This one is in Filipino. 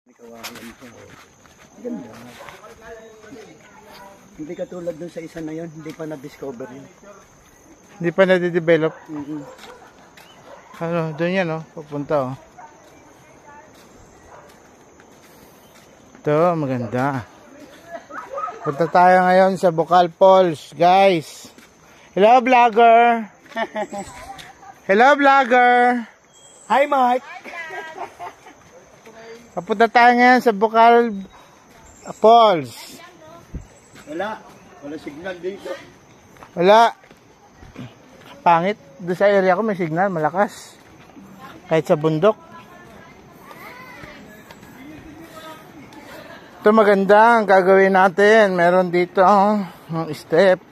Kawayan ko. Ganda. Hindi katulad dun sa isa na yun. Hindi pa na-discover yun. Hindi pa na-develop. Ano, doon yan, oh. Pupunta, oh. Ito, maganda. Punta tayo ngayon sa Bukal Falls, guys. Hello, vlogger. Hello, vlogger. hi, Mark. Papunta tayo ngayon sa Bukal Falls. Wala signal dito. Wala. Pangit. Doon sa area ko may signal, malakas. Kahit sa bundok. Ito maganda ang gagawin natin. Meron dito ang step.